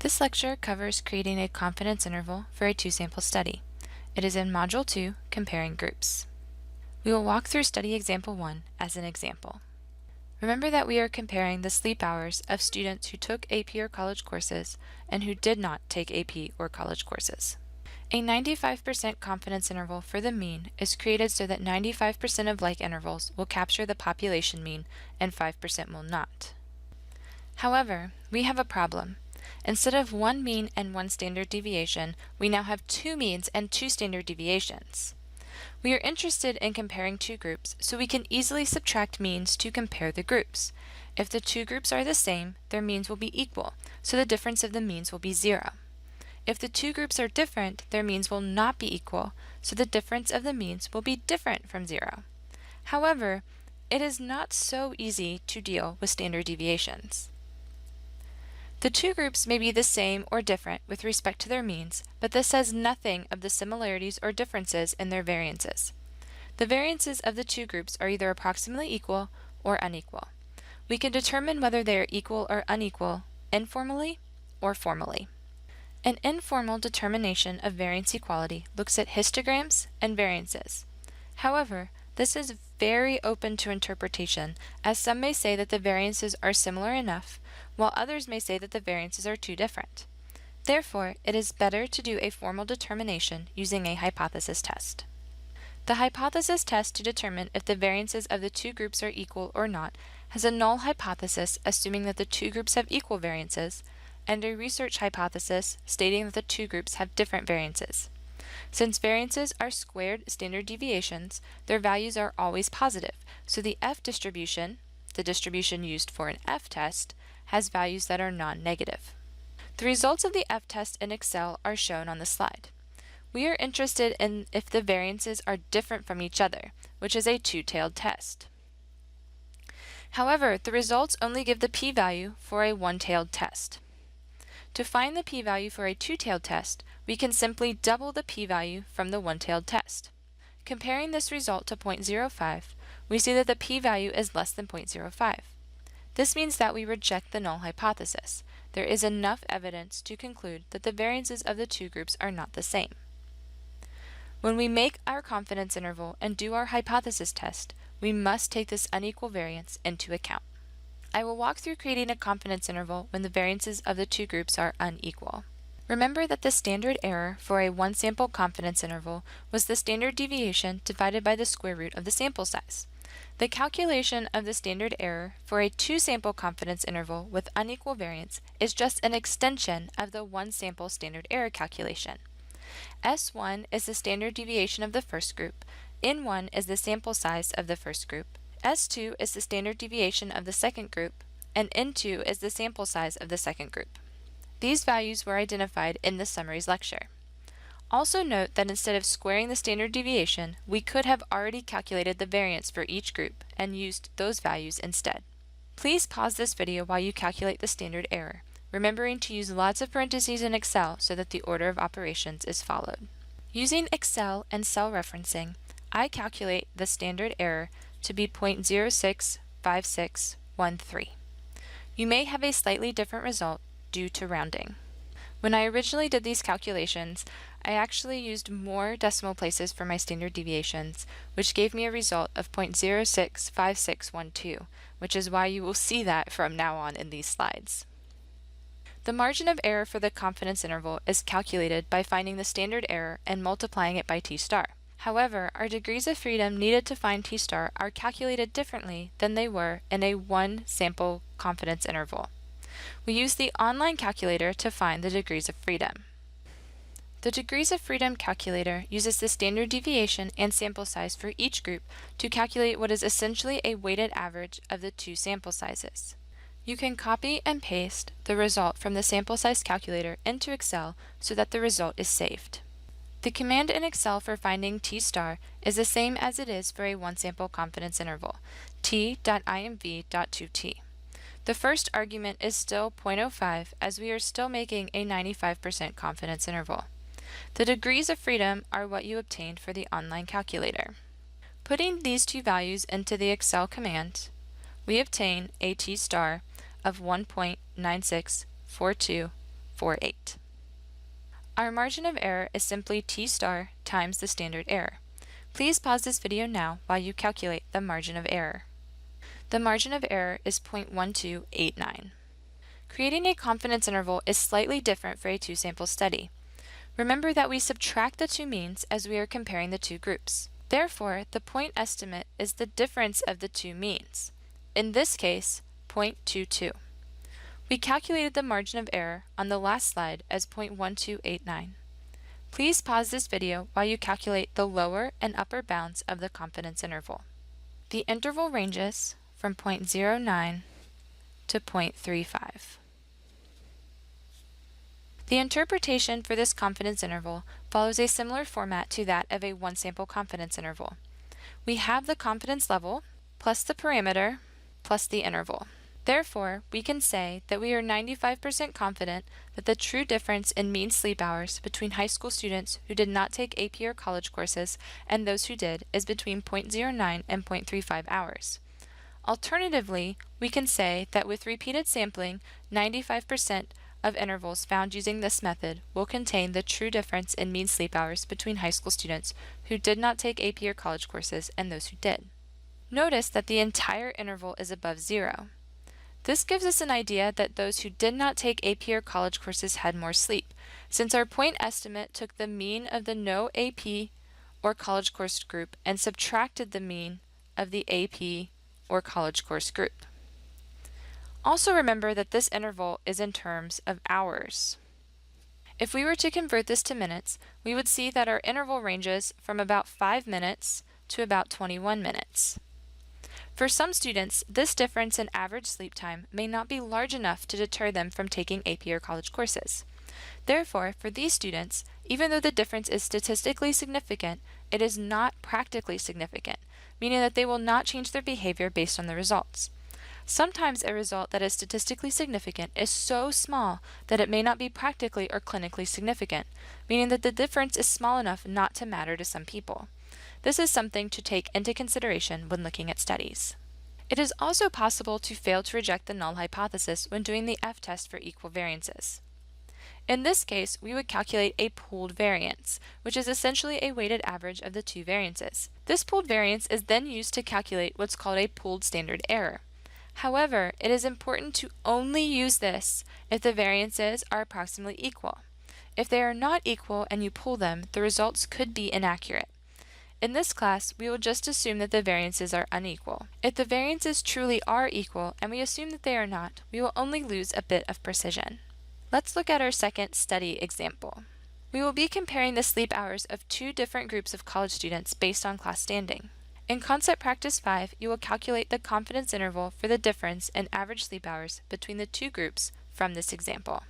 This lecture covers creating a confidence interval for a two-sample study. It is in Module 2, Comparing Groups. We will walk through Study Example 1 as an example. Remember that we are comparing the sleep hours of students who took AP or college courses and who did not take AP or college courses. A 95% confidence interval for the mean is created so that 95% of like intervals will capture the population mean and 5% will not. However, we have a problem. Instead of one mean and one standard deviation, we now have two means and two standard deviations. We are interested in comparing two groups, so we can easily subtract means to compare the groups. If the two groups are the same, their means will be equal, so the difference of the means will be 0. If the two groups are different, their means will not be equal, so the difference of the means will be different from 0. However, it is not so easy to deal with standard deviations. The two groups may be the same or different with respect to their means, but this says nothing of the similarities or differences in their variances. The variances of the two groups are either approximately equal or unequal. We can determine whether they are equal or unequal informally or formally. An informal determination of variance equality looks at histograms and variances. However, this is very open to interpretation, as some may say that the variances are similar enough, while others may say that the variances are too different. Therefore, it is better to do a formal determination using a hypothesis test. The hypothesis test to determine if the variances of the two groups are equal or not has a null hypothesis assuming that the two groups have equal variances, and a research hypothesis stating that the two groups have different variances. Since variances are squared standard deviations, their values are always positive, so the F distribution, the distribution used for an F test, has values that are non-negative. The results of the F test in Excel are shown on the slide. We are interested in if the variances are different from each other, which is a two-tailed test. However, the results only give the p-value for a one-tailed test. To find the p-value for a two-tailed test, we can simply double the p-value from the one-tailed test. Comparing this result to 0.05, we see that the p-value is less than 0.05. This means that we reject the null hypothesis. There is enough evidence to conclude that the variances of the two groups are not the same. When we make our confidence interval and do our hypothesis test, we must take this unequal variance into account. I will walk through creating a confidence interval when the variances of the two groups are unequal. Remember that the standard error for a one-sample confidence interval was the standard deviation divided by the square root of the sample size. The calculation of the standard error for a two-sample confidence interval with unequal variance is just an extension of the one-sample standard error calculation. S1 is the standard deviation of the first group, N1 is the sample size of the first group, S2 is the standard deviation of the second group, and N2 is the sample size of the second group. These values were identified in the summaries lecture. Also note that instead of squaring the standard deviation, we could have already calculated the variance for each group and used those values instead. Please pause this video while you calculate the standard error, remembering to use lots of parentheses in Excel so that the order of operations is followed. Using Excel and cell referencing, I calculate the standard error to be 0.065613. You may have a slightly different result due to rounding. When I originally did these calculations, I actually used more decimal places for my standard deviations, which gave me a result of 0.065612, which is why you will see that from now on in these slides. The margin of error for the confidence interval is calculated by finding the standard error and multiplying it by t-star. However, our degrees of freedom needed to find t-star are calculated differently than they were in a one-sample confidence interval. We use the online calculator to find the degrees of freedom. The degrees of freedom calculator uses the standard deviation and sample size for each group to calculate what is essentially a weighted average of the two sample sizes. You can copy and paste the result from the sample size calculator into Excel so that the result is saved. The command in Excel for finding t-star is the same as it is for a one-sample confidence interval, t.imv.2t. The first argument is still 0.05 as we are still making a 95% confidence interval. The degrees of freedom are what you obtained for the online calculator. Putting these two values into the Excel command, we obtain a t-star of 1.9642 0.48. Our margin of error is simply t star times the standard error. Please pause this video now while you calculate the margin of error. The margin of error is 0.1289. Creating a confidence interval is slightly different for a two-sample study. Remember that we subtract the two means as we are comparing the two groups. Therefore, the point estimate is the difference of the two means. In this case, 0.22. We calculated the margin of error on the last slide as 0.1289. Please pause this video while you calculate the lower and upper bounds of the confidence interval. The interval ranges from 0.09 to 0.35. The interpretation for this confidence interval follows a similar format to that of a one-sample confidence interval. We have the confidence level plus the parameter plus the interval. Therefore, we can say that we are 95% confident that the true difference in mean sleep hours between high school students who did not take AP or college courses and those who did is between 0.09 and 0.35 hours. Alternatively, we can say that with repeated sampling, 95% of intervals found using this method will contain the true difference in mean sleep hours between high school students who did not take AP or college courses and those who did. Notice that the entire interval is above 0. This gives us an idea that those who did not take AP or college courses had more sleep, since our point estimate took the mean of the no AP or college course group and subtracted the mean of the AP or college course group. Also remember that this interval is in terms of hours. If we were to convert this to minutes, we would see that our interval ranges from about 5 minutes to about 21 minutes. For some students, this difference in average sleep time may not be large enough to deter them from taking AP or college courses. Therefore, for these students, even though the difference is statistically significant, it is not practically significant, meaning that they will not change their behavior based on the results. Sometimes a result that is statistically significant is so small that it may not be practically or clinically significant, meaning that the difference is small enough not to matter to some people. This is something to take into consideration when looking at studies. It is also possible to fail to reject the null hypothesis when doing the F-test for equal variances. In this case, we would calculate a pooled variance, which is essentially a weighted average of the two variances. This pooled variance is then used to calculate what's called a pooled standard error. However, it is important to only use this if the variances are approximately equal. If they are not equal and you pool them, the results could be inaccurate. In this class, we will just assume that the variances are unequal. If the variances truly are equal and we assume that they are not, we will only lose a bit of precision. Let's look at our second study example. We will be comparing the sleep hours of two different groups of college students based on class standing. In Concept Practice 5, you will calculate the confidence interval for the difference in average sleep hours between the two groups from this example.